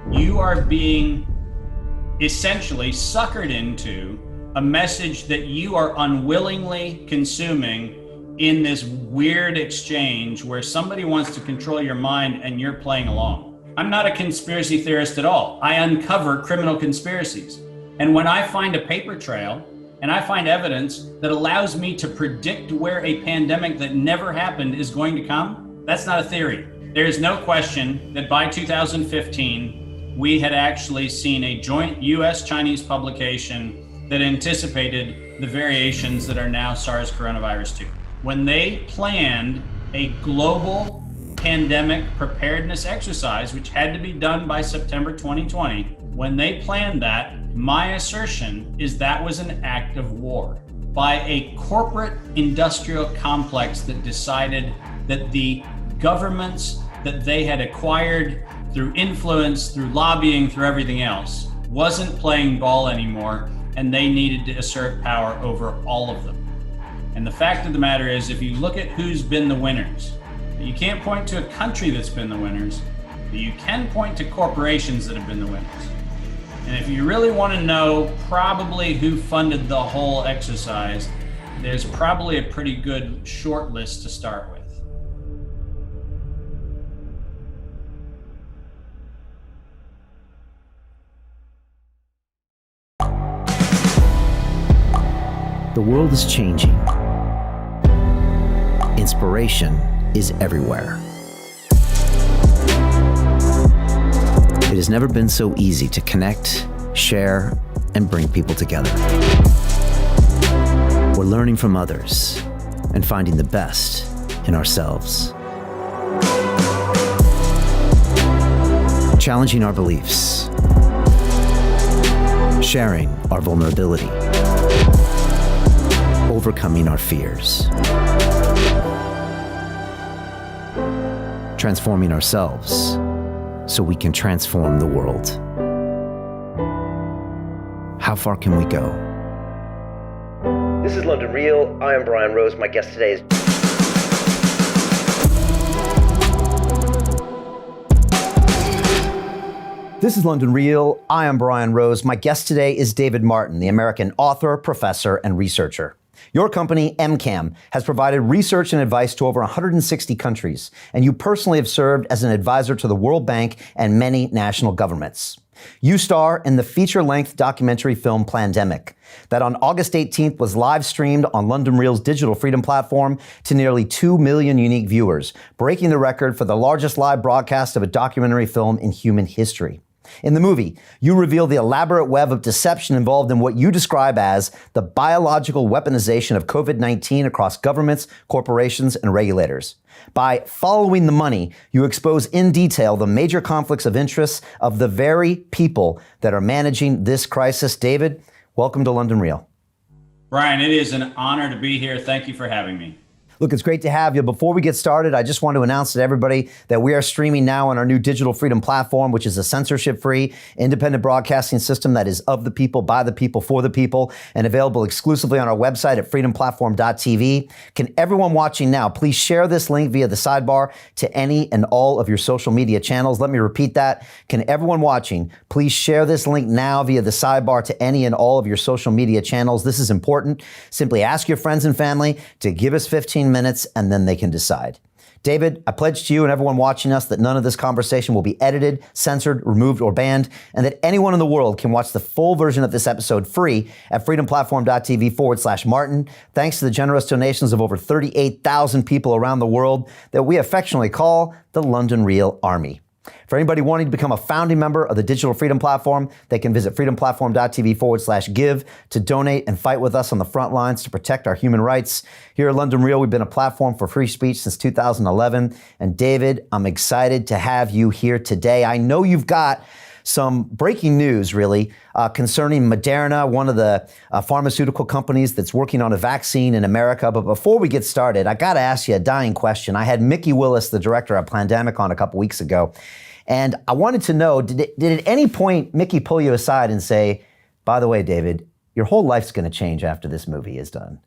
You are being essentially suckered into a message that you are unwillingly consuming in this weird exchange where somebody wants to control your mind and you're playing along. I'm not a conspiracy theorist at all. I uncover criminal conspiracies. And when I find a paper trail and I find evidence that allows me to predict where a pandemic that never happened is going to come, that's not a theory. There is no question that by 2015, we had actually seen a joint US-Chinese publication that anticipated the variations that are now SARS coronavirus 2. When they planned a global pandemic preparedness exercise, which had to be done by September 2020, when they planned that, my assertion is that was an act of war by a corporate industrial complex that decided that the governments that they had acquired through influence, through lobbying, through everything else, wasn't playing ball anymore, and they needed to assert power over all of them. And the fact of the matter is, if you look at who's been the winners, you can't point to a country that's been the winners, but you can point to corporations that have been the winners. And if you really want to know probably who funded the whole exercise, there's probably a pretty good short list to start with. The world is changing. Inspiration is everywhere. It has never been so easy to connect, share, and bring people together. We're learning from others and finding the best in ourselves. Challenging our beliefs. Sharing our vulnerability. Overcoming our fears. Transforming ourselves so we can transform the world. How far can we go? This is London Real. I am Brian Rose. My guest today is... This is London Real. I am Brian Rose. My guest today is David Martin, the American author, professor, and researcher. Your company, MCAM, has provided research and advice to over 160 countries, and you personally have served as an advisor to the World Bank and many national governments. You star in the feature-length documentary film Plandemic, that on August 18th was live streamed on London Real's digital freedom platform to nearly 2 million unique viewers, breaking the record for the largest live broadcast of a documentary film in human history. In the movie, you reveal the elaborate web of deception involved in what you describe as the biological weaponization of COVID-19 across governments, corporations, and regulators. By following the money, you expose in detail the major conflicts of interest of the very people that are managing this crisis. David, welcome to London Real. Brian, it is an honor to be here. Thank you for having me. Look, it's great to have you. Before we get started, I just want to announce to everybody that we are streaming now on our new digital freedom platform, which is a censorship-free, independent broadcasting system that is of the people, by the people, for the people, and available exclusively on our website at freedomplatform.tv. Can everyone watching now please share this link via the sidebar to any and all of your social media channels? Let me repeat that. Can everyone watching please share this link now via the sidebar to any and all of your social media channels? This is important. Simply ask your friends and family to give us 15 minutes, and then they can decide. David, I pledge to you and everyone watching us that none of this conversation will be edited, censored, removed, or banned, and that anyone in the world can watch the full version of this episode free at freedomplatform.tv/Martin, thanks to the generous donations of over 38,000 people around the world that we affectionately call the London Real Army. For anybody wanting to become a founding member of the Digital Freedom Platform, they can visit freedomplatform.tv/give to donate and fight with us on the front lines to protect our human rights. Here at London Real, we've been a platform for free speech since 2011. And David, I'm excited to have you here today. I know you've got some breaking news, really, concerning Moderna, one of the pharmaceutical companies that's working on a vaccine in America. But before we get started, I got to ask you a dying question. I had Mickey Willis, the director of Plandemic, on a couple weeks ago, and I wanted to know, did at any point Mickey pull you aside and say, by the way, David, your whole life's going to change after this movie is done?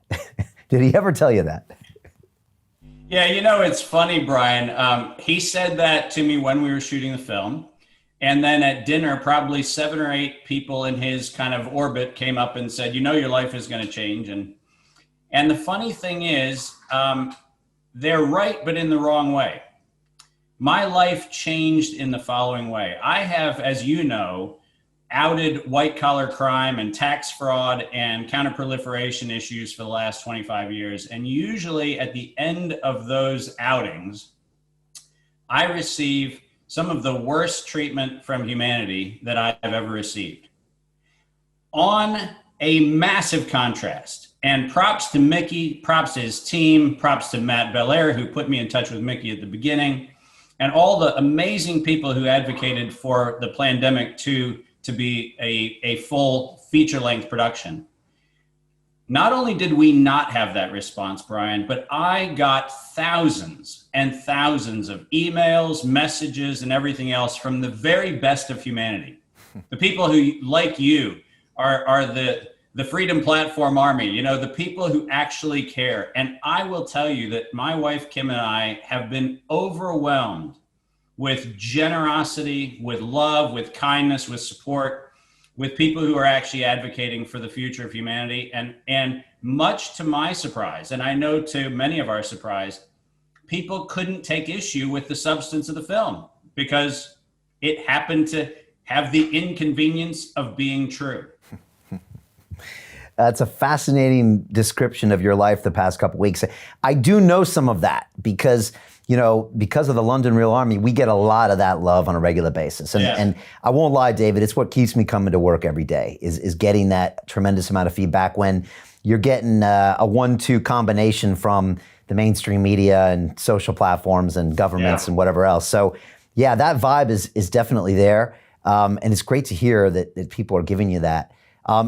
Did he ever tell you that? Yeah, you know, it's funny, Brian. He said that to me when we were shooting the film. And then at dinner, probably 7 or 8 people in his kind of orbit came up and said, your life is going to change. And the funny thing is, they're right, but in the wrong way. My life changed in the following way. I have, as you know, outed white collar crime and tax fraud and counterproliferation issues for the last 25 years. And usually at the end of those outings, I receive some of the worst treatment from humanity that I've ever received. On a massive contrast, and props to Mickey, props to his team, props to Matt Belair, who put me in touch with Mickey at the beginning, and all the amazing people who advocated for the Plandemic to be a full feature-length production. Not only did we not have that response, Brian, but I got thousands and thousands of emails, messages, and everything else from the very best of humanity. The people who, like you, are the Freedom Platform Army, the people who actually care. And I will tell you that my wife, Kim, and I have been overwhelmed with generosity, with love, with kindness, with support, with people who are actually advocating for the future of humanity. And much to my surprise, and I know to many of our surprise, people couldn't take issue with the substance of the film because it happened to have the inconvenience of being true. That's a fascinating description of your life the past couple weeks. I do know some of that because of the London Real Army, we get a lot of that love on a regular basis. And I won't lie, David, it's what keeps me coming to work every day is getting that tremendous amount of feedback when you're getting a 1-2 combination from the mainstream media and social platforms and governments and whatever else. So yeah, that vibe is definitely there. And it's great to hear that people are giving you that.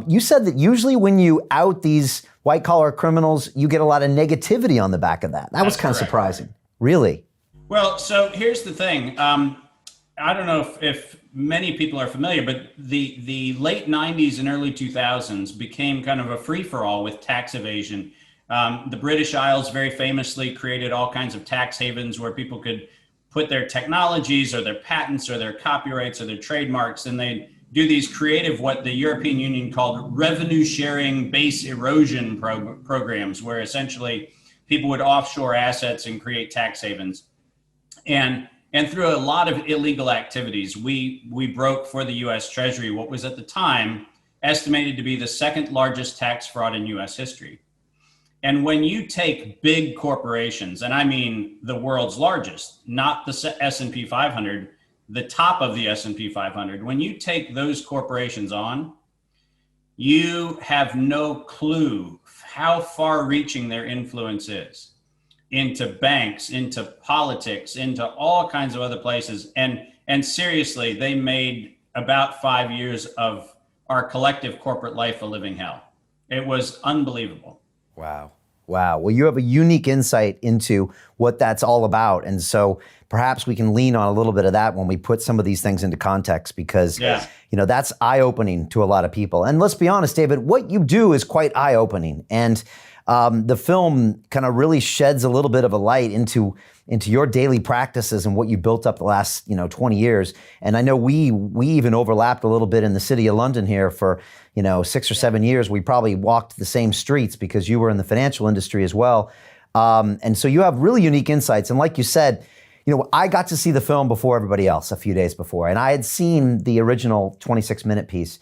You said that usually when you out these white collar criminals, you get a lot of negativity on the back of that. That was kind of surprising. Really? Well, so here's the thing. I don't know if many people are familiar, but the late 90s and early 2000s became kind of a free-for-all with tax evasion. The British Isles very famously created all kinds of tax havens where people could put their technologies or their patents or their copyrights or their trademarks, and they do these creative, what the European Union called revenue sharing base erosion programs, where essentially people would offshore assets and create tax havens. And through a lot of illegal activities, we broke for the US Treasury what was at the time estimated to be the second largest tax fraud in US history. And when you take big corporations, and I mean the world's largest, not the S&P 500, the top of the S&P 500, when you take those corporations on, you have no clue how far-reaching their influence is into banks, into politics, into all kinds of other places. And seriously, they made about 5 years of our collective corporate life a living hell. It was unbelievable. Wow. Well, you have a unique insight into what that's all about. And so perhaps we can lean on a little bit of that when we put some of these things into context because, that's eye-opening to a lot of people. And let's be honest, David, what you do is quite eye-opening. And the film kind of really sheds a little bit of a light into your daily practices and what you built up the last 20 years. And I know we even overlapped a little bit in the city of London here for 6 or 7 years. We probably walked the same streets because you were in the financial industry as well. And so you have really unique insights. And like you said, I got to see the film before everybody else a few days before, and I had seen the original 26-minute piece.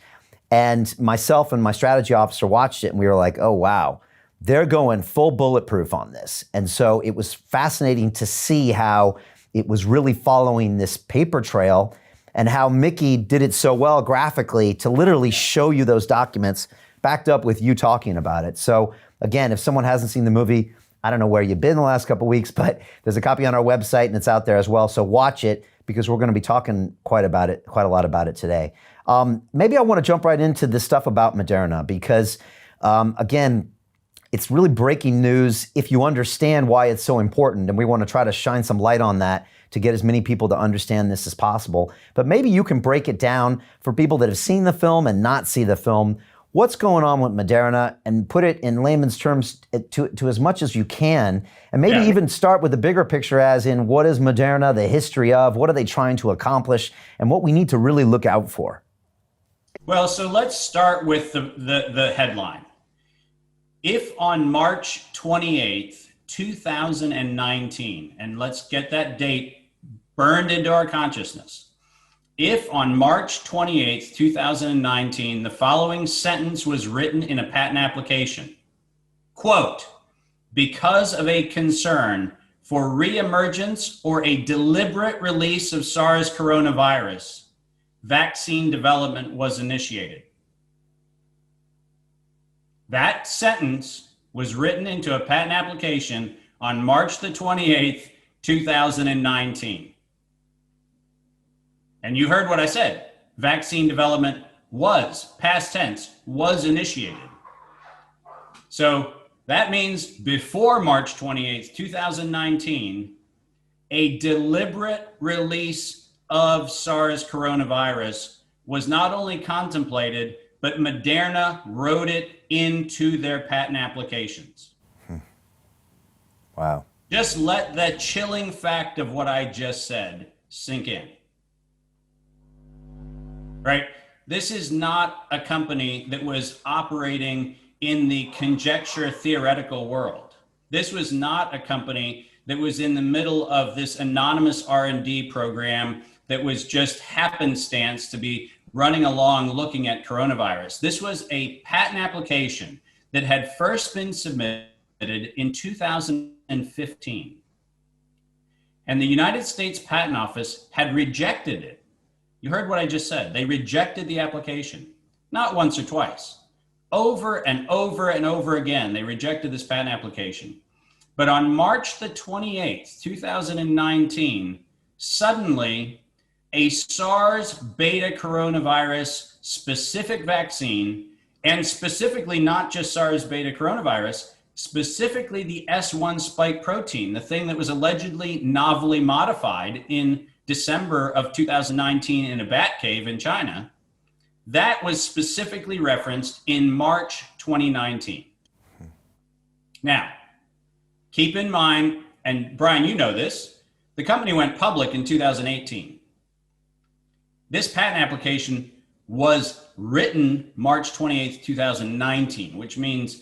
And myself and my strategy officer watched it, and we were like, oh, wow. They're going full bulletproof on this. And so it was fascinating to see how it was really following this paper trail and how Mickey did it so well graphically to literally show you those documents backed up with you talking about it. So again, if someone hasn't seen the movie, I don't know where you've been the last couple of weeks, but there's a copy on our website and it's out there as well. So watch it because we're going to be talking quite a lot about it today. Maybe I want to jump right into this stuff about Moderna because again, it's really breaking news if you understand why it's so important. And we want to try to shine some light on that to get as many people to understand this as possible. But maybe you can break it down for people that have seen the film and not see the film. What's going on with Moderna, and put it in layman's terms to as much as you can, and maybe even start with the bigger picture as in what is Moderna, the history of, what are they trying to accomplish, and what we need to really look out for? Well, so let's start with the headline. If on March 28th, 2019, and let's get that date burned into our consciousness. If on March 28th, 2019, the following sentence was written in a patent application, quote, because of a concern for reemergence or a deliberate release of SARS coronavirus, vaccine development was initiated. That sentence was written into a patent application on March the 28th, 2019. And you heard what I said. Vaccine development was, past tense, was initiated. So that means before March 28th, 2019, a deliberate release of SARS coronavirus was not only contemplated, but Moderna wrote it into their patent applications. Wow. Just let the chilling fact of what I just said sink in. Right? This is not a company that was operating in the conjecture theoretical world. This was not a company that was in the middle of this anonymous R&D program that was just happenstance to be running along looking at coronavirus. This was a patent application that had first been submitted in 2015. And the United States Patent Office had rejected it. You heard what I just said. They rejected the application, not once or twice. Over and over and over again, they rejected this patent application. But on March the 28th, 2019, suddenly a SARS beta coronavirus specific vaccine, and specifically not just SARS beta coronavirus, specifically the S1 spike protein, the thing that was allegedly novelly modified in December of 2019 in a bat cave in China, that was specifically referenced in March 2019. Now, keep in mind, and Brian, you know this, the company went public in 2018. This patent application was written March 28th, 2019, which means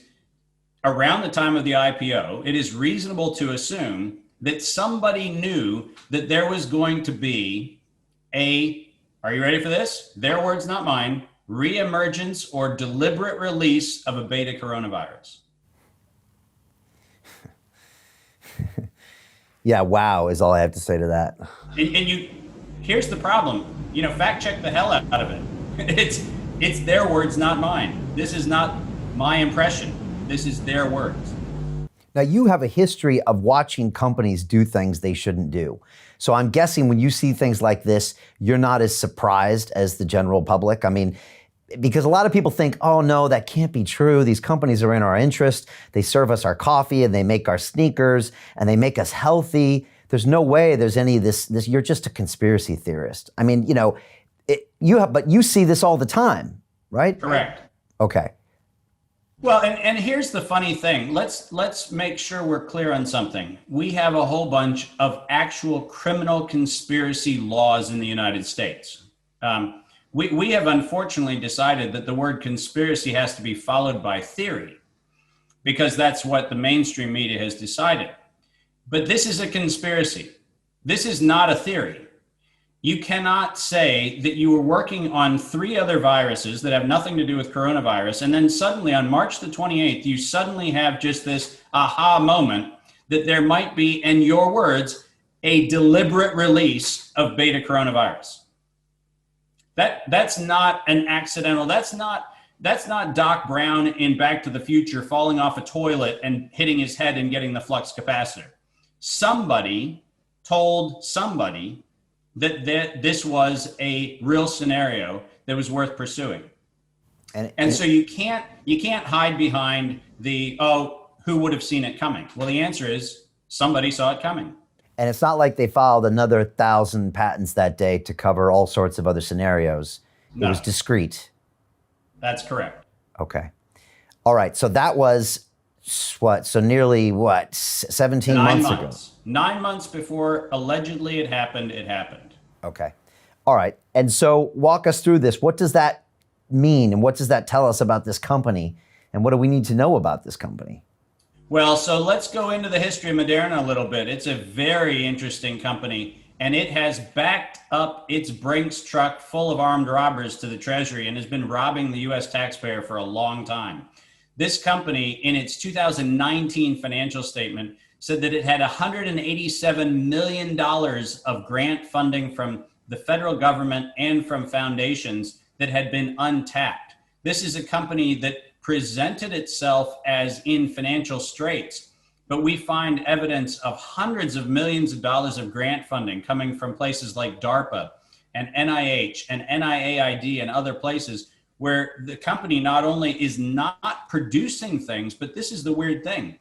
around the time of the IPO, it is reasonable to assume that somebody knew that there was going to be are you ready for this? Their words, not mine, reemergence or deliberate release of a beta coronavirus. Yeah, wow is all I have to say to that. And here's the problem, fact check the hell out of it. It's their words, not mine. This is not my impression. This is their words. Now, you have a history of watching companies do things they shouldn't do. So I'm guessing when you see things like this, you're not as surprised as the general public. I mean, because a lot of people think, oh no, that can't be true. These companies are in our interest. They serve us our coffee and they make our sneakers and they make us healthy. There's no way there's any of this. You're just a conspiracy theorist. I mean, but you see this all the time, right? Correct. Okay. Well, and here's the funny thing. Let's make sure we're clear on something. We have a whole bunch of actual criminal conspiracy laws in the United States. We have unfortunately decided that the word conspiracy has to be followed by theory, because that's what the mainstream media has decided. But this is a conspiracy. This is not a theory. You cannot say that you were working on 3 other viruses that have nothing to do with coronavirus, and then suddenly on March the 28th, you suddenly have just this aha moment that there might be, in your words, a deliberate release of beta coronavirus. That's not an accidental, that's not Doc Brown in Back to the Future falling off a toilet and hitting his head and getting the flux capacitor. Somebody told somebody that this was a real scenario that was worth pursuing. And so you can't hide behind who would have seen it coming? Well, the answer is somebody saw it coming. And it's not like they filed another 1,000 patents that day to cover all sorts of other scenarios. No. It was discrete. That's correct. Okay. All right. So that was what? So nearly what? 17 months ago. 9 months before allegedly it happened, it happened. Okay. All right. And so walk us through this. What does that mean? And what does that tell us about this company? And what do we need to know about this company? Well, so let's go into the history of Moderna a little bit. It's a very interesting company, and it has backed up its Brinks truck full of armed robbers to the Treasury and has been robbing the US taxpayer for a long time. This company, in its 2019 financial statement, said that it had $187 million of grant funding from the federal government and from foundations that had been untapped. This is a company that presented itself as in financial straits, but we find evidence of hundreds of millions of dollars of grant funding coming from places like DARPA and NIH and NIAID and other places, where the company not only is not producing things, but this is the weird thing.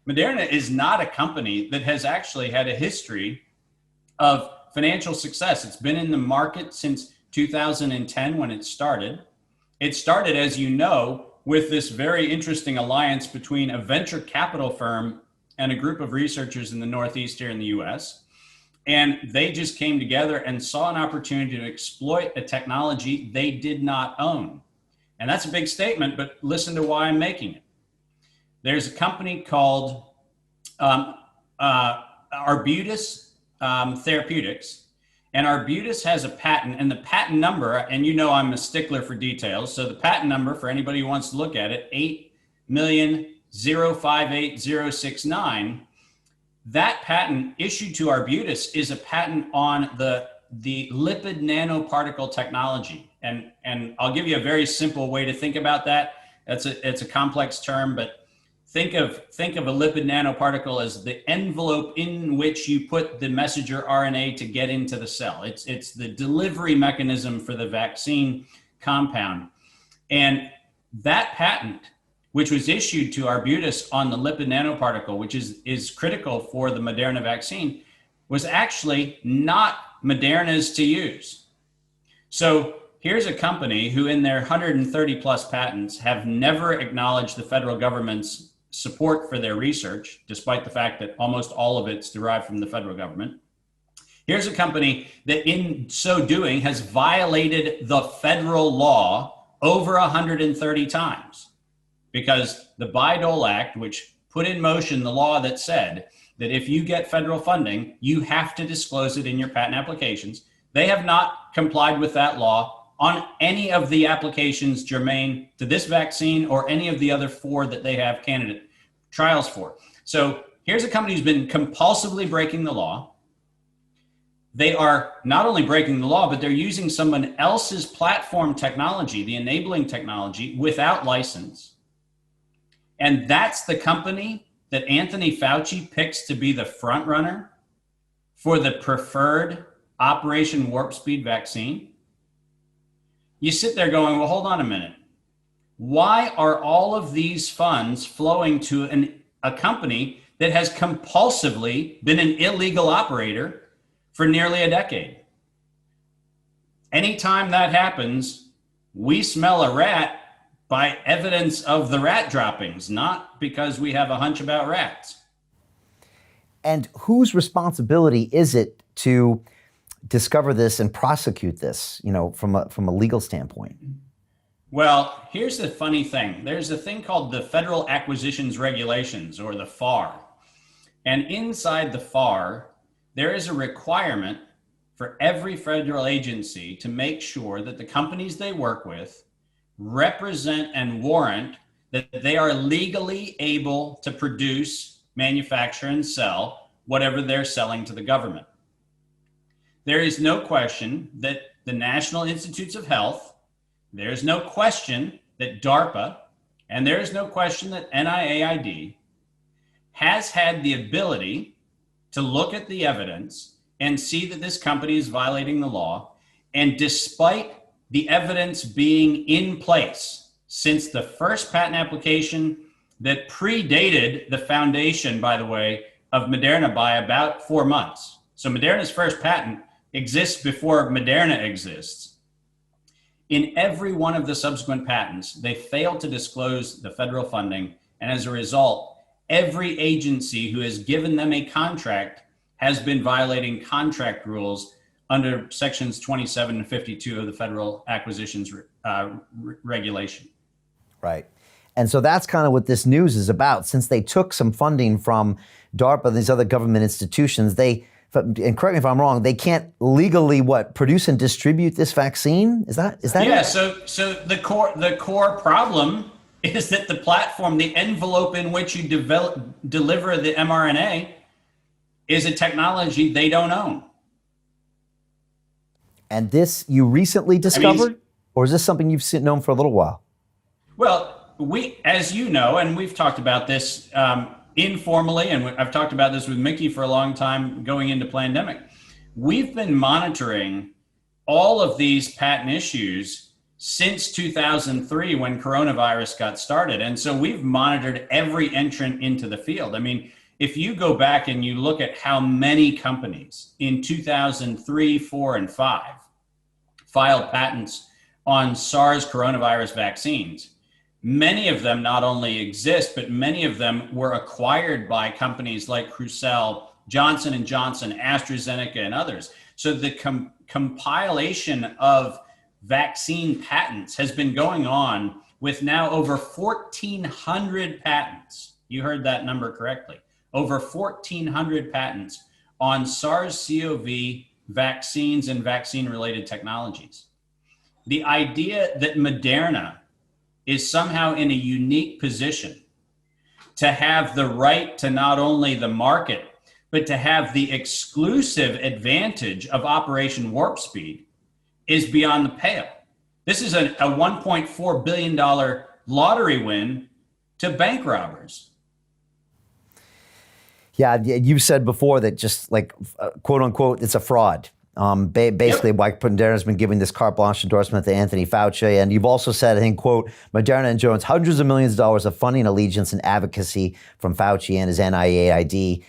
Moderna is not a company that has actually had a history of financial success. It's been in the market since 2010 when it started. It started, as you know, with this very interesting alliance between a venture capital firm and a group of researchers in the Northeast here in the US. And they just came together and saw an opportunity to exploit a technology they did not own. And that's a big statement, but listen to why I'm making it. There's a company called Arbutus Therapeutics, and Arbutus has a patent, and the patent number, and you know I'm a stickler for details, so the patent number, for anybody who wants to look at it, 8,058,069, that patent issued to Arbutus is a patent on the lipid nanoparticle technology. And I'll give you a very simple way to think about that. It's a complex term, but think of a lipid nanoparticle as the envelope in which you put the messenger RNA to get into the cell. It's the delivery mechanism for the vaccine compound. And that patent, which was issued to Arbutus on the lipid nanoparticle, which is critical for the Moderna vaccine, was actually not Moderna's to use. So here's a company who in their 130 plus patents have never acknowledged the federal government's support for their research, despite the fact that almost all of it's derived from the federal government. Here's a company that in so doing has violated the federal law over 130 times, because the Bayh-Dole Act, which put in motion the law that said that if you get federal funding, you have to disclose it in your patent applications. They have not complied with that law on any of the applications germane to this vaccine or any of the other 4 that they have candidate trials for. So here's a company who's been compulsively breaking the law. They are not only breaking the law, but they're using someone else's platform technology, the enabling technology, without license. And that's the company that Anthony Fauci picks to be the front runner for the preferred Operation Warp Speed vaccine. You sit there going, well, hold on a minute. Why are all of these funds flowing to a company that has compulsively been an illegal operator for nearly a decade? Anytime that happens, we smell a rat by evidence of the rat droppings, not because we have a hunch about rats. And whose responsibility is it to discover this and prosecute this, from a legal standpoint? Well, here's the funny thing. There's a thing called the Federal Acquisitions Regulations, or the FAR. And inside the FAR, there is a requirement for every federal agency to make sure that the companies they work with represent and warrant that they are legally able to produce, manufacture, and sell whatever they're selling to the government. There is no question that the National Institutes of Health, there's no question that DARPA, and there is no question that NIAID has had the ability to look at the evidence and see that this company is violating the law. And despite the evidence being in place since the first patent application that predated the foundation, by the way, of Moderna by about 4 months. So Moderna's first patent exists before Moderna exists. In every one of the subsequent patents, they failed to disclose the federal funding. And as a result, every agency who has given them a contract has been violating contract rules under sections 27 and 52 of the Federal Acquisitions Regulation. Right. And so that's kind of what this news is about. Since they took some funding from DARPA and these other government institutions, and correct me if I'm wrong, they can't legally produce and distribute this vaccine? Is that yeah, it? So the core problem is that the platform, the envelope in which you deliver the mRNA, is a technology they don't own. And this you recently discovered, or is this something you've known for a little while? Well, as you know, and we've talked about this informally, and I've talked about this with Mickey for a long time going into Plandemic. We've been monitoring all of these patent issues since 2003 when coronavirus got started. And so we've monitored every entrant into the field. I mean, if you go back and you look at how many companies in 2003, 4, and 5 filed patents on SARS coronavirus vaccines, many of them not only exist, but many of them were acquired by companies like Crucell, Johnson & Johnson, AstraZeneca, and others. So the compilation of vaccine patents has been going on with now over 1,400 patents. You heard that number correctly. Over 1,400 patents on SARS-CoV vaccines and vaccine-related technologies. The idea that Moderna is somehow in a unique position to have the right to not only the market, but to have the exclusive advantage of Operation Warp Speed is beyond the pale. This is a $1.4 billion lottery win to bank robbers. Yeah, you said before that just like, quote unquote, it's a fraud. Basically, why Moderna's been giving this carte blanche endorsement to Anthony Fauci. And you've also said, I think, quote, Moderna enjoys hundreds of millions of dollars of funding, allegiance, and advocacy from Fauci and his NIAID.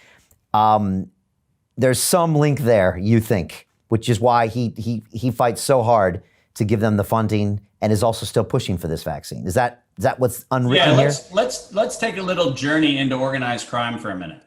There's some link there, you think, which is why he fights so hard to give them the funding and is also still pushing for this vaccine. Is that what's unwritten here? Let's take a little journey into organized crime for a minute.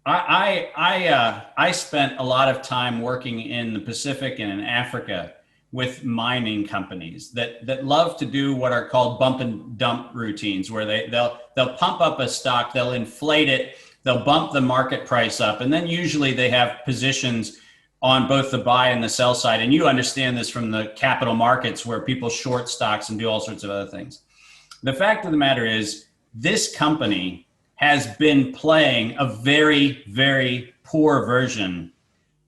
I spent a lot of time working in the Pacific and in Africa with mining companies that love to do what are called bump and dump routines, where they'll pump up a stock, they'll inflate it, they'll bump the market price up, and then usually they have positions on both the buy and the sell side. And you understand this from the capital markets where people short stocks and do all sorts of other things. The fact of the matter is, this company has been playing a very, very poor version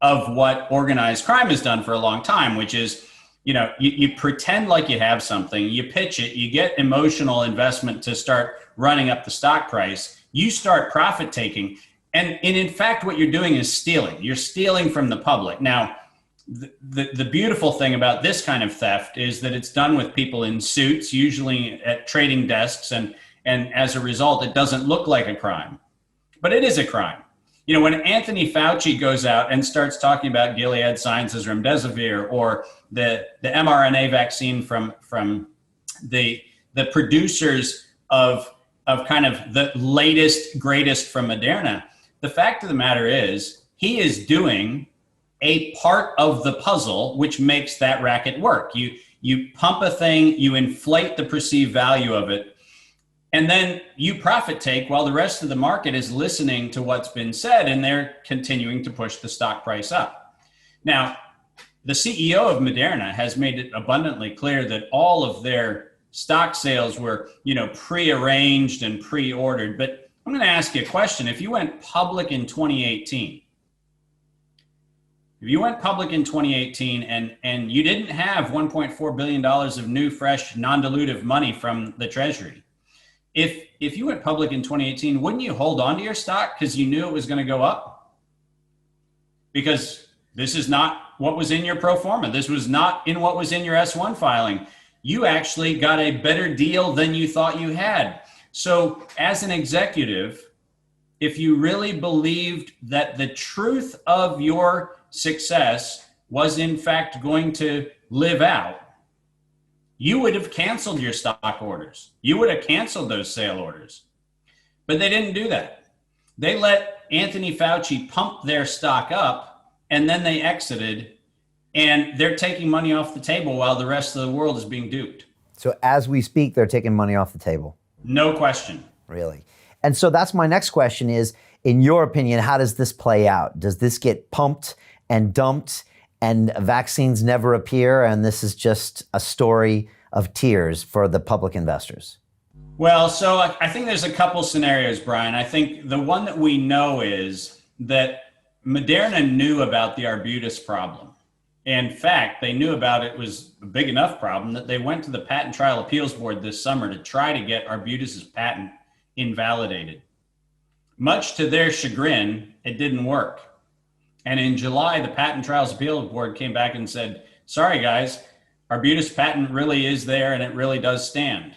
of what organized crime has done for a long time, which is, you pretend like you have something, you pitch it, you get emotional investment to start running up the stock price, you start profit taking. And in fact, what you're doing is stealing. You're stealing from the public. Now, the beautiful thing about this kind of theft is that it's done with people in suits, usually at trading desks, and as a result, it doesn't look like a crime, but it is a crime. When Anthony Fauci goes out and starts talking about Gilead Sciences remdesivir or the mRNA vaccine from the producers of kind of the latest, greatest from Moderna, the fact of the matter is he is doing a part of the puzzle which makes that racket work. You pump a thing, you inflate the perceived value of it, and then you profit take while the rest of the market is listening to what's been said, and they're continuing to push the stock price up. Now, the CEO of Moderna has made it abundantly clear that all of their stock sales were, prearranged and pre-ordered. But I'm going to ask you a question. If you went public in 2018, and you didn't have $1.4 billion of new, fresh, non-dilutive money from the Treasury, if you went public in 2018, wouldn't you hold on to your stock because you knew it was going to go up? Because this is not what was in your pro forma. This was not in what was in your S1 filing. You actually got a better deal than you thought you had. So as an executive, if you really believed that the truth of your success was in fact going to live out, you would have canceled your stock orders. You would have canceled those sale orders. But they didn't do that. They let Anthony Fauci pump their stock up, and then they exited, and they're taking money off the table while the rest of the world is being duped. So as we speak, they're taking money off the table. No question. Really? And so that's my next question is, in your opinion, how does this play out? Does this get pumped and dumped and vaccines never appear, and this is just a story of tears for the public investors? Well, so I think there's a couple scenarios, Brian. I think the one that we know is that Moderna knew about the Arbutus problem. In fact, they knew about it was a big enough problem that they went to the Patent Trial Appeals Board this summer to try to get Arbutus's patent invalidated. Much to their chagrin, it didn't work. And in July, the Patent Trials Appeals Board came back and said, sorry guys, Arbutus patent really is there and it really does stand.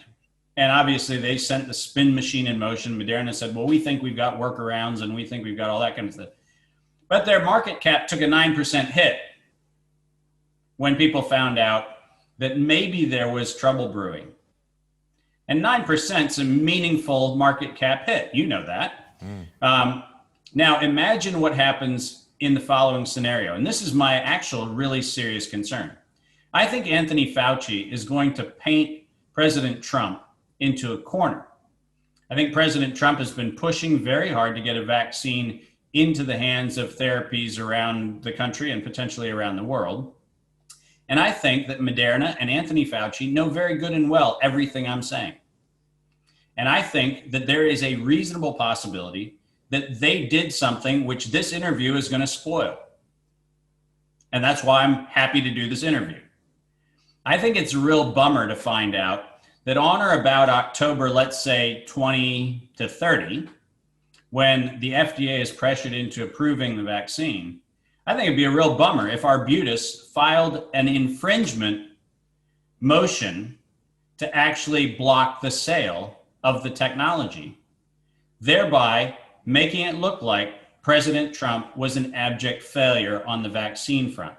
And obviously they sent the spin machine in motion. Moderna said, well, we think we've got workarounds and we think we've got all that kind of stuff. But their market cap took a 9% hit when people found out that maybe there was trouble brewing. And 9% is a meaningful market cap hit. You know that. Now, imagine what happens in the following scenario. And this is my actual really serious concern. I think Anthony Fauci is going to paint President Trump into a corner. I think President Trump has been pushing very hard to get a vaccine into the hands of therapies around the country and potentially around the world. And I think that Moderna and Anthony Fauci know very good and well everything I'm saying. And I think that there is a reasonable possibility that they did something which this interview is going to spoil. And that's why I'm happy to do this interview. I think it's a real bummer to find out that on or about October, let's say 20 to 30, when the FDA is pressured into approving the vaccine, I think it'd be a real bummer if Arbutus filed an infringement motion to actually block the sale of the technology, thereby making it look like President Trump was an abject failure on the vaccine front.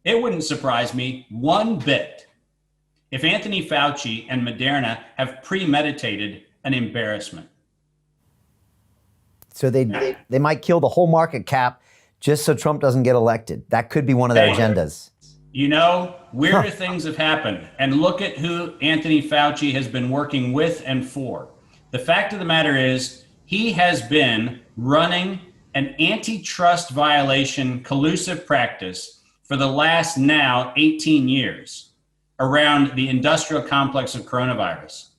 It wouldn't surprise me one bit if Anthony Fauci and Moderna have premeditated an embarrassment. So they might kill the whole market cap just so Trump doesn't get elected. That could be one of their agendas. You know, weirder things have happened. And look at who Anthony Fauci has been working with and for. The fact of the matter is, he has been running an antitrust violation collusive practice for the last now 18 years around the industrial complex of coronavirus.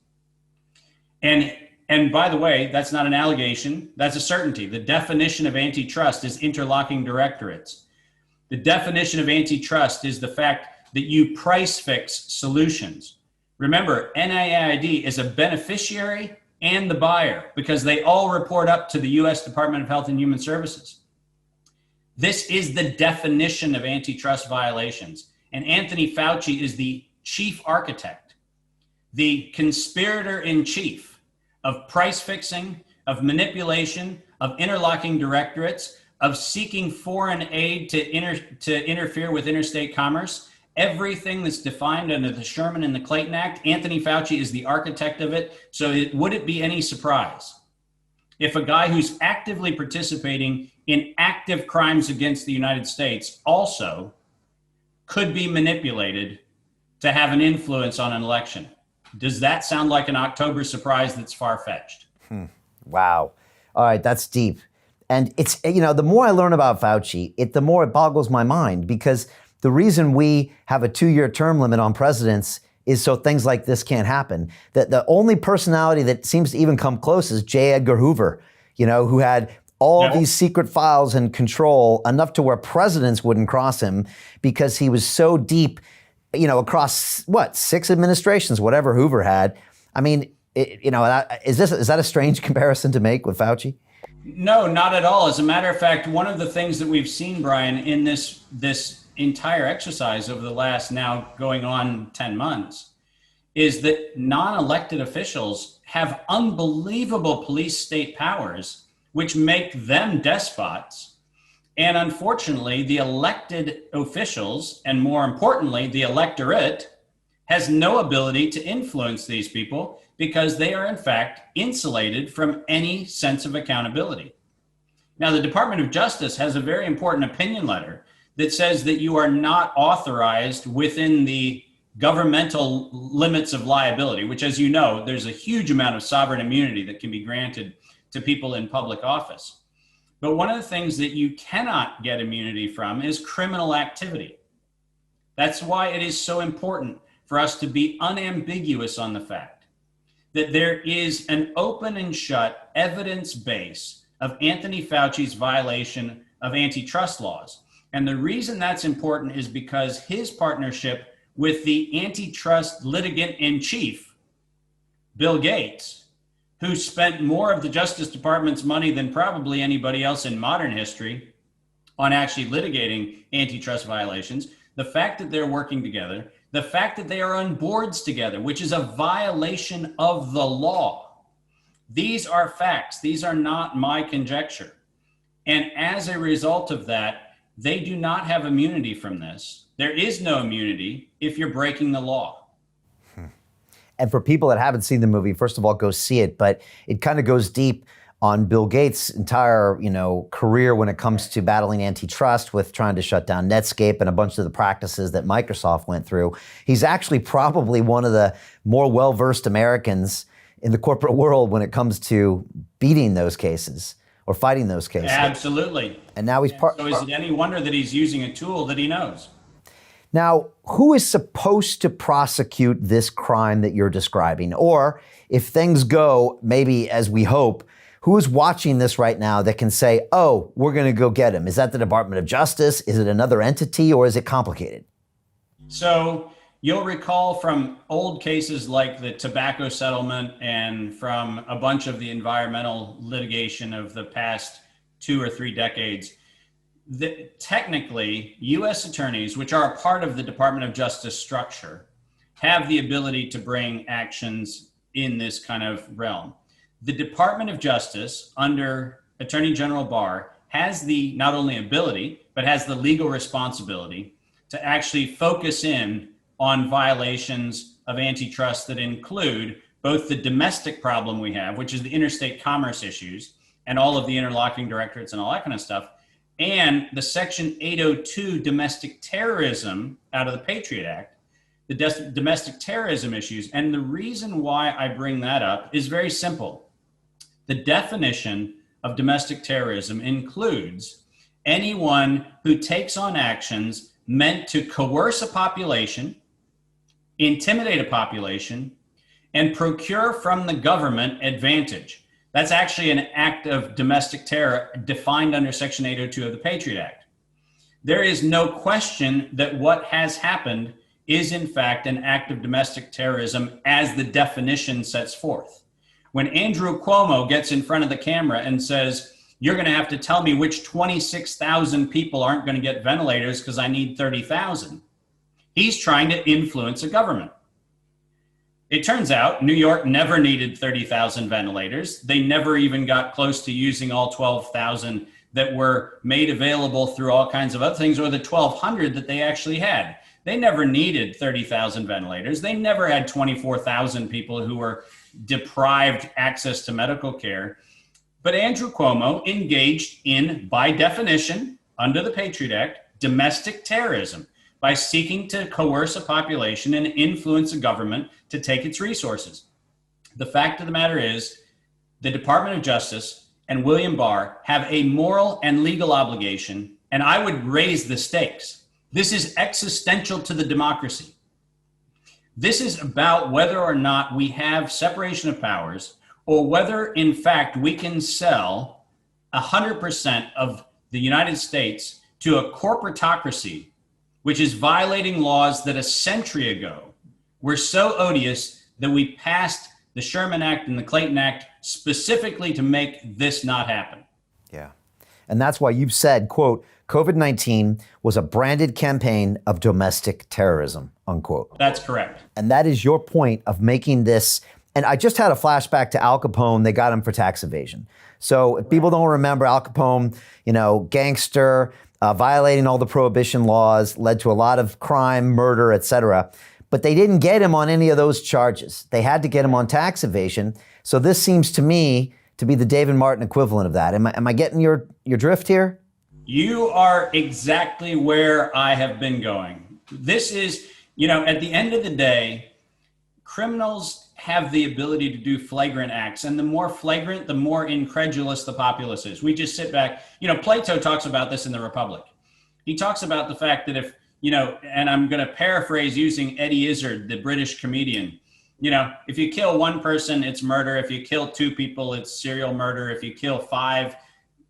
And by the way, that's not an allegation, that's a certainty. The definition of antitrust is interlocking directorates. The definition of antitrust is the fact that you price fix solutions. Remember, NIAID is a beneficiary and the buyer because they all report up to the US Department of Health and Human Services. This is the definition of antitrust violations. And Anthony Fauci is the chief architect, the conspirator in chief of price fixing, of manipulation, of interlocking directorates, of seeking foreign aid to interfere with interstate commerce. Everything that's defined under the Sherman and the Clayton Act, Anthony Fauci is the architect of it. So would it be any surprise if a guy who's actively participating in active crimes against the United States also could be manipulated to have an influence on an election? Does that sound like an October surprise that's far-fetched? Wow. All right, that's deep. And it's, you know, the more I learn about Fauci, the more it boggles my mind, because the reason we have a 2-year term limit on presidents is so things like this can't happen. The only personality that seems to even come close is J. Edgar Hoover, you know, who had all these secret files and control enough to where presidents wouldn't cross him because he was so deep, you know, across 6 administrations, whatever Hoover had. I mean, is that a strange comparison to make with Fauci? No, not at all. As a matter of fact, one of the things that we've seen, Brian, in this entire exercise over the last now going on 10 months is that non-elected officials have unbelievable police state powers, which make them despots. And unfortunately, the elected officials, and more importantly, the electorate, has no ability to influence these people because they are in fact insulated from any sense of accountability. Now, the Department of Justice has a very important opinion letter that says that you are not authorized within the governmental limits of liability, which, as you know, there's a huge amount of sovereign immunity that can be granted to people in public office. But one of the things that you cannot get immunity from is criminal activity. That's why it is so important for us to be unambiguous on the fact that there is an open and shut evidence base of Anthony Fauci's violation of antitrust laws. And the reason that's important is because his partnership with the antitrust litigant in chief, Bill Gates, who spent more of the Justice Department's money than probably anybody else in modern history on actually litigating antitrust violations, the fact that they're working together, the fact that they are on boards together, which is a violation of the law. These are facts. These are not my conjecture. And as a result of that, they do not have immunity from this. There is no immunity if you're breaking the law. And for people that haven't seen the movie, first of all, go see it. But it kind of goes deep on Bill Gates' entire, career when it comes to battling antitrust with trying to shut down Netscape and a bunch of the practices that Microsoft went through. He's actually probably one of the more well-versed Americans in the corporate world when it comes to beating those cases or fighting those cases. Absolutely. And now he's So is it any wonder that he's using a tool that he knows? Now, who is supposed to prosecute this crime that you're describing? Or if things go maybe as we hope, who is watching this right now that can say, oh, we're going to go get him? Is that the Department of Justice? Is it another entity, or is it complicated? So you'll recall from old cases like the tobacco settlement and from a bunch of the environmental litigation of the past 2 or 3 decades, that technically U.S. attorneys, which are a part of the Department of Justice structure, have the ability to bring actions in this kind of realm. The Department of Justice, under Attorney General Barr, has the not only ability, but has the legal responsibility to actually focus in on violations of antitrust that include both the domestic problem we have, which is the interstate commerce issues and all of the interlocking directorates and all that kind of stuff, and the Section 802 domestic terrorism out of the Patriot Act, the domestic terrorism issues. And the reason why I bring that up is very simple. The definition of domestic terrorism includes anyone who takes on actions meant to coerce a population, intimidate a population, and procure from the government advantage. That's actually an act of domestic terror defined under Section 802 of the Patriot Act. There is no question that what has happened is in fact an act of domestic terrorism as the definition sets forth. When Andrew Cuomo gets in front of the camera and says, you're going to have to tell me which 26,000 people aren't going to get ventilators because I need 30,000, he's trying to influence a government. It turns out New York never needed 30,000 ventilators. They never even got close to using all 12,000 that were made available through all kinds of other things, or the 1,200 that they actually had. They never needed 30,000 ventilators. They never had 24,000 people who were deprived access to medical care. But Andrew Cuomo engaged in, by definition, under the Patriot Act, domestic terrorism by seeking to coerce a population and influence a government to take its resources. The fact of the matter is, the Department of Justice and William Barr have a moral and legal obligation, and I would raise the stakes. This is existential to the democracy. This is about whether or not we have separation of powers, or whether, in fact, we can sell 100% of the United States to a corporatocracy, which is violating laws that a century ago were so odious that we passed the Sherman Act and the Clayton Act specifically to make this not happen. Yeah. And that's why you've said, quote, COVID-19 was a branded campaign of domestic terrorism, unquote. That's correct. And that is your point of making this And I just had a flashback to Al Capone. They got him for tax evasion. So if people don't remember, Al Capone, gangster, violating all the prohibition laws, led to a lot of crime, murder, etc. But they didn't get him on any of those charges. They had to get him on tax evasion. So this seems to me to be the David Martin equivalent of that. Am I getting your drift here? You are exactly where I have been going. This is, at the end of the day, criminals have the ability to do flagrant acts. And the more flagrant, the more incredulous the populace is. We just sit back. Plato talks about this in the Republic. He talks about the fact that if, and I'm going to paraphrase using Eddie Izzard, the British comedian, if you kill one person, it's murder. If you kill two people, it's serial murder. If you kill five,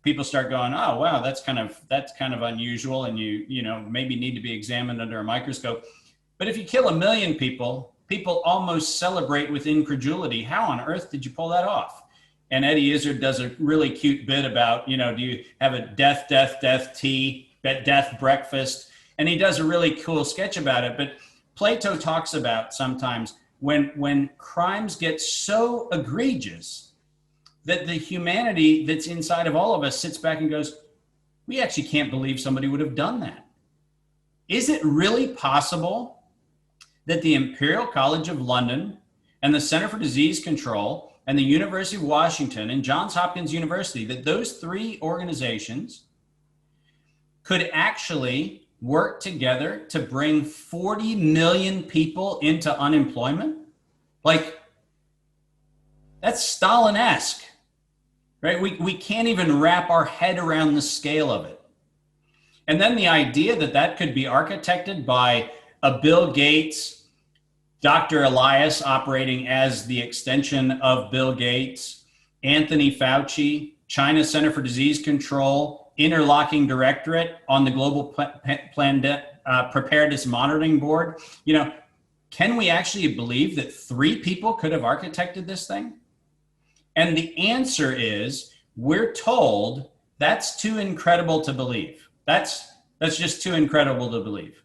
people start going, oh, wow, that's kind of unusual. And you maybe need to be examined under a microscope. But if you kill 1 million people almost celebrate with incredulity. How on earth did you pull that off? And Eddie Izzard does a really cute bit about, do you have a death tea, death breakfast? And he does a really cool sketch about it. But Plato talks about sometimes when crimes get so egregious that the humanity that's inside of all of us sits back and goes, we actually can't believe somebody would have done that. Is it really possible that the Imperial College of London and the Center for Disease Control and the University of Washington and Johns Hopkins University, that those three organizations could actually work together to bring 40 million people into unemployment? Like, that's Stalin-esque, right? We can't even wrap our head around the scale of it. And then the idea that could be architected by a Bill Gates, Dr. Elias operating as the extension of Bill Gates, Anthony Fauci, China Center for Disease Control, interlocking directorate on the Global Preparedness Monitoring Board. Can we actually believe that 3 people could have architected this thing? And the answer is, we're told that's too incredible to believe. That's just too incredible to believe.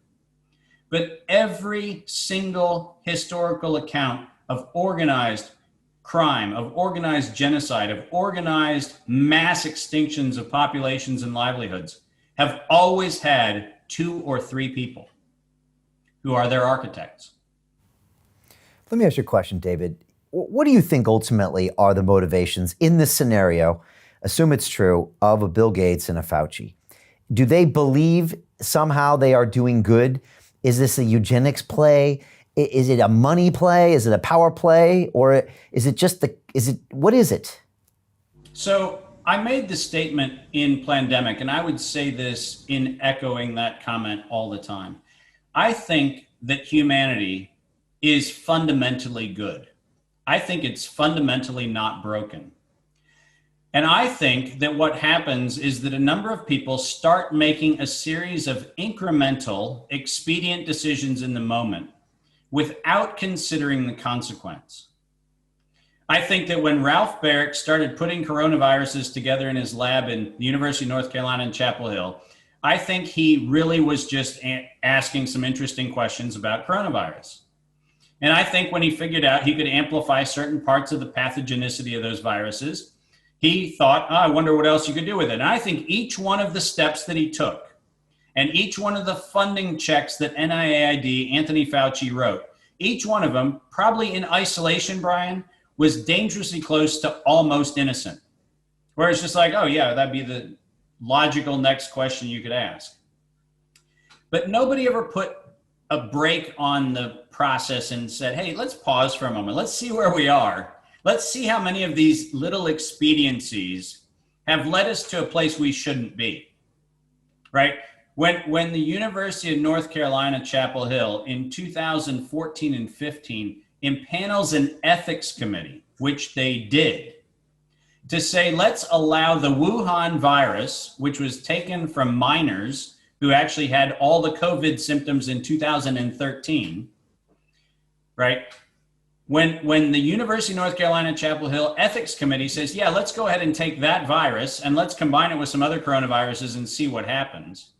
But every single historical account of organized crime, of organized genocide, of organized mass extinctions of populations and livelihoods have always had 2 or 3 people who are their architects. Let me ask you a question, David. What do you think ultimately are the motivations in this scenario, assume it's true, of a Bill Gates and a Fauci? Do they believe somehow they are doing good? Is this a eugenics play? Is it a money play? Is it a power play? Or is it just what is it? So I made the statement in Plandemic, and I would say this in echoing that comment all the time. I think that humanity is fundamentally good. I think it's fundamentally not broken. And I think that what happens is that a number of people start making a series of incremental, expedient decisions in the moment without considering the consequence. I think that when Ralph Baric started putting coronaviruses together in his lab in the University of North Carolina in Chapel Hill, I think he really was just asking some interesting questions about coronavirus. And I think when he figured out he could amplify certain parts of the pathogenicity of those viruses, he thought, I wonder what else you could do with it. And I think each one of the steps that he took and each one of the funding checks that NIAID, Anthony Fauci wrote, each one of them, probably in isolation, Brian, was dangerously close to almost innocent. Where it's just like, oh yeah, that'd be the logical next question you could ask. But nobody ever put a break on the process and said, hey, let's pause for a moment. Let's see where we are. Let's see how many of these little expediencies have led us to a place we shouldn't be, right? When the University of North Carolina, Chapel Hill in 2014 and 15 impanels an ethics committee, which they did, to say, let's allow the Wuhan virus, which was taken from minors who actually had all the COVID symptoms in 2013, right? When the University of North Carolina, Chapel Hill Ethics Committee says, yeah, let's go ahead and take that virus and let's combine it with some other coronaviruses and see what happens.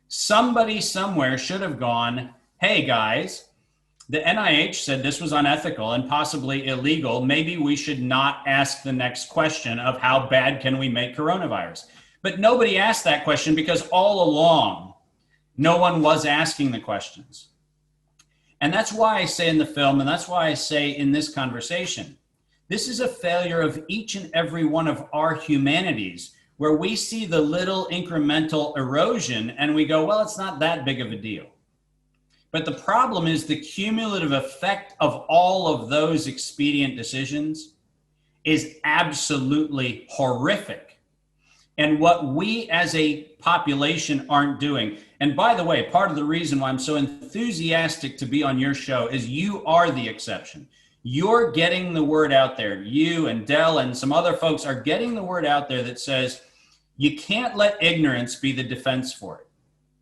Somebody somewhere should have gone, hey guys, The NIH said this was unethical and possibly illegal. Maybe we should not ask the next question of how bad can we make coronavirus? But nobody asked that question because all along, no one was asking the questions. And that's why I say in the film, and that's why I say in this conversation, this is a failure of each and every one of our humanities, where we see the little incremental erosion and we go, well, it's not that big of a deal. But the problem is the cumulative effect of all of those expedient decisions is absolutely horrific. And what we as a population aren't doing. And by the way, part of the reason why I'm so enthusiastic to be on your show is you are the exception. You're getting the word out there. You and Dell and some other folks are getting the word out there that says you can't let ignorance be the defense for it.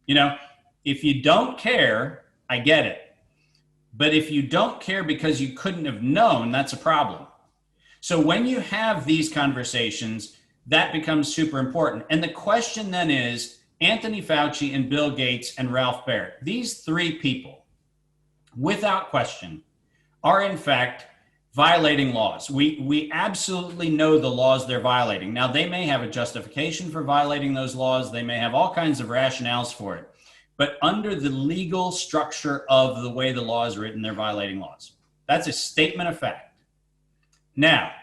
You know, if you don't care, I get it. But if you don't care because you couldn't have known, that's a problem. So when you have these conversations, that becomes super important. And the question then is, Anthony Fauci and Bill Gates and Ralph Baer, these three people, without question, are in fact violating laws. We absolutely know the laws they're violating. Now, they may have a justification for violating those laws. They may have all kinds of rationales for it. But under the legal structure of the way the law is written, they're violating laws. That's a statement of fact. Now,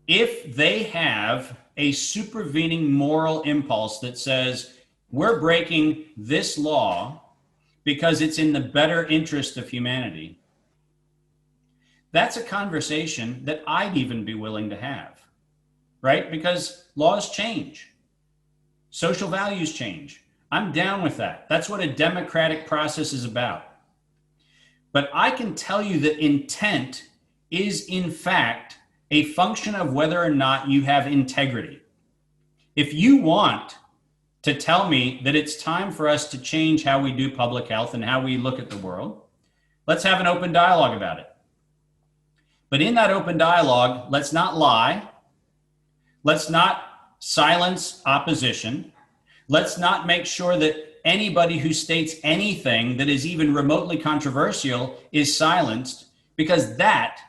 if they have a supervening moral impulse that says, we're breaking this law because it's in the better interest of humanity, that's a conversation that I'd even be willing to have, right? Because laws change. Social values change. I'm down with that. That's what a democratic process is about. But I can tell you that intent is, in fact, a function of whether or not you have integrity. If you want to tell me that it's time for us to change how we do public health and how we look at the world, let's have an open dialogue about it. But in that open dialogue, let's not lie. Let's not silence opposition. Let's not make sure that anybody who states anything that is even remotely controversial is silenced, because that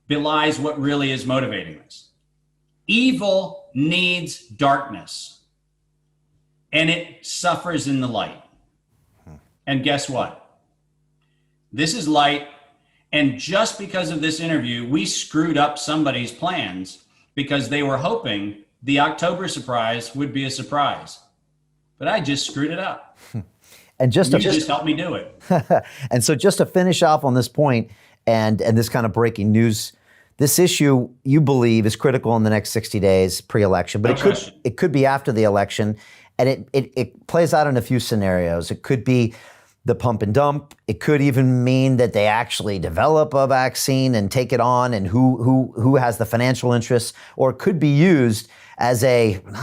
belies what really is motivating this. Evil needs darkness, and it suffers in the light. And guess what? This is light, and just because of this interview, we screwed up somebody's plans because they were hoping the October surprise would be a surprise. But I just screwed it up. And just help me do it. And so just to finish off on this point and this kind of breaking news, this issue you believe is critical in the next 60 days pre-election, but it could be after the election. And it plays out in a few scenarios. It could be the pump and dump. It could even mean that they actually develop a vaccine and take it on, and who has the financial interests, or it could be used as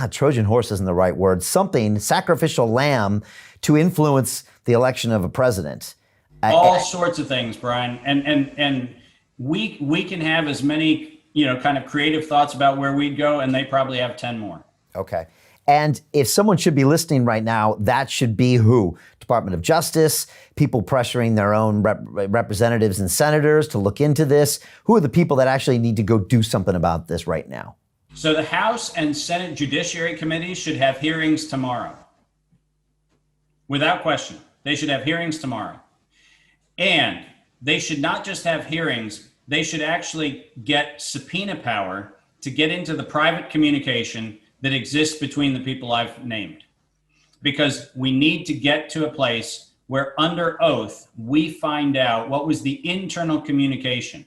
Trojan horse isn't the right word, something, sacrificial lamb to influence the election of a president. All sorts of things, Brian. And we can have as many, kind of creative thoughts about where we'd go, and they probably have 10 more. Okay. And if someone should be listening right now, that should be who? Department of Justice, people pressuring their own representatives and senators to look into this. Who are the people that actually need to go do something about this right now? So the House and Senate Judiciary Committees should have hearings tomorrow. Without question, they should have hearings tomorrow. And they should not just have hearings, they should actually get subpoena power to get into the private communication that exists between the people I've named. Because we need to get to a place where under oath, we find out what was the internal communication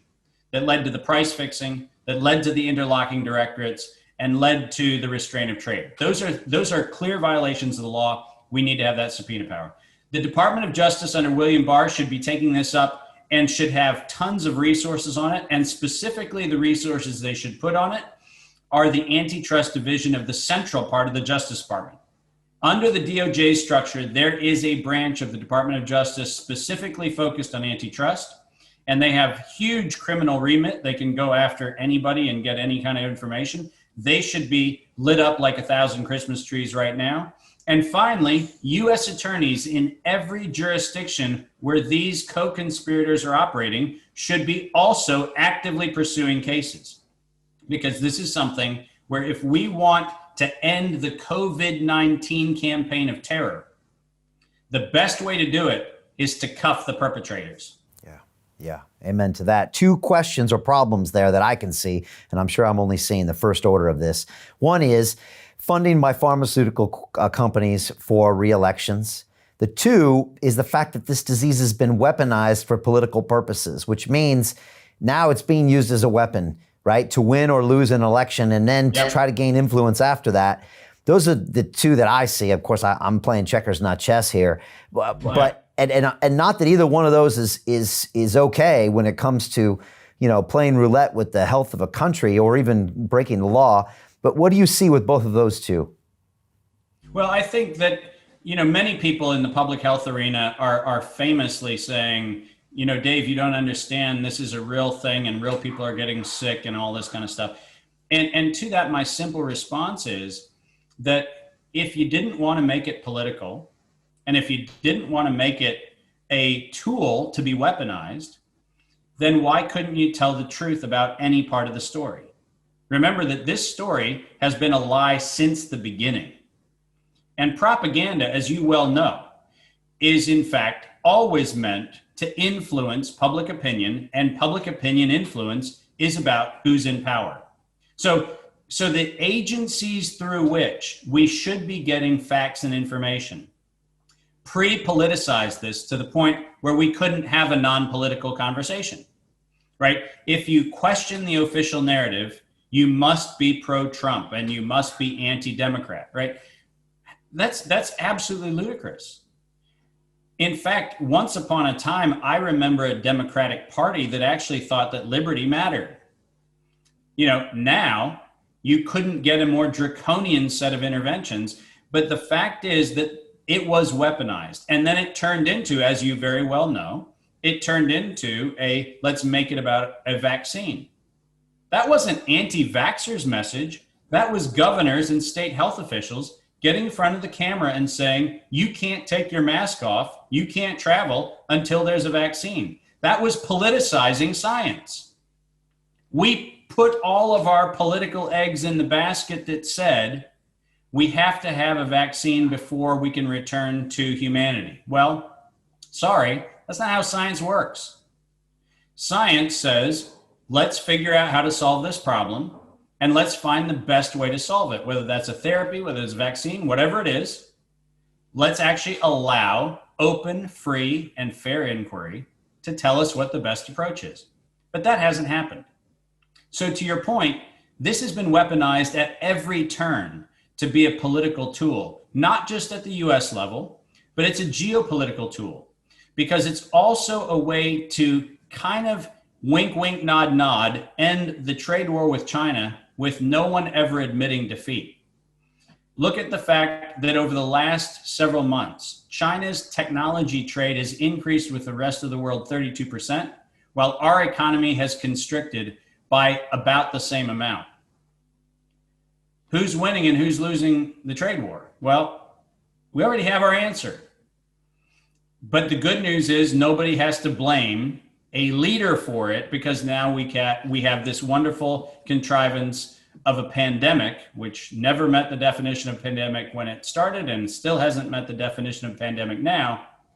that led to the price fixing, that led to the interlocking directorates, and led to the restraint of trade. Those are clear violations of the law. We need to have that subpoena power. The Department of Justice under William Barr should be taking this up and should have tons of resources on it. And specifically the resources they should put on it are the antitrust division of the central part of the Justice Department. Under the DOJ structure, there is a branch of the Department of Justice specifically focused on antitrust, and they have huge criminal remit. They can go after anybody and get any kind of information. They should be lit up like 1,000 Christmas trees right now. And finally, U.S. attorneys in every jurisdiction where these co-conspirators are operating should be also actively pursuing cases. Because this is something where if we want to end the COVID-19 campaign of terror, the best way to do it is to cuff the perpetrators. Yeah, amen to that. Two questions or problems there that I can see, and I'm sure I'm only seeing the first order of this. One is funding by pharmaceutical companies for re-elections. The two is the fact that this disease has been weaponized for political purposes, which means now it's being used as a weapon, right, to win or lose an election and then to try to gain influence after that. Those are the two that I see. Of course, I'm playing checkers, not chess here, but and not that either one of those is okay when it comes to, playing roulette with the health of a country or even breaking the law. But what do you see with both of those two? Well, I think that, many people in the public health arena are famously saying, Dave, you don't understand, this is a real thing and real people are getting sick and all this kind of stuff. And to that, my simple response is that if you didn't want to make it political, and if you didn't want to make it a tool to be weaponized, then why couldn't you tell the truth about any part of the story? Remember that this story has been a lie since the beginning. And propaganda, as you well know, is in fact always meant to influence public opinion, and public opinion influence is about who's in power. So the agencies through which we should be getting facts and information pre-politicize this to the point where we couldn't have a non-political conversation, right? If you question the official narrative, you must be pro-Trump and you must be anti-Democrat, right? That's absolutely ludicrous. In fact, once upon a time, I remember a Democratic Party that actually thought that liberty mattered. Now you couldn't get a more draconian set of interventions, but the fact is that it was weaponized. And then it turned into, as you very well know, it turned into let's make it about a vaccine. That wasn't anti-vaxxers' message. That was governors and state health officials getting in front of the camera and saying, you can't take your mask off, you can't travel until there's a vaccine. That was politicizing science. We put all of our political eggs in the basket that said, we have to have a vaccine before we can return to humanity. Well, sorry, that's not how science works. Science says, let's figure out how to solve this problem and let's find the best way to solve it, whether that's a therapy, whether it's a vaccine, whatever it is. Let's actually allow open, free, and fair inquiry to tell us what the best approach is. But that hasn't happened. So to your point, this has been weaponized at every turn to be a political tool, not just at the US level, but it's a geopolitical tool because it's also a way to kind of wink, wink, nod, nod, end the trade war with China with no one ever admitting defeat. Look at the fact that over the last several months, China's technology trade has increased with the rest of the world 32%, while our economy has constricted by about the same amount. Who's winning and who's losing the trade war? Well, we already have our answer. But the good news is nobody has to blame a leader for it because now we have this wonderful contrivance of a pandemic, which never met the definition of pandemic when it started and still hasn't met the definition of pandemic now.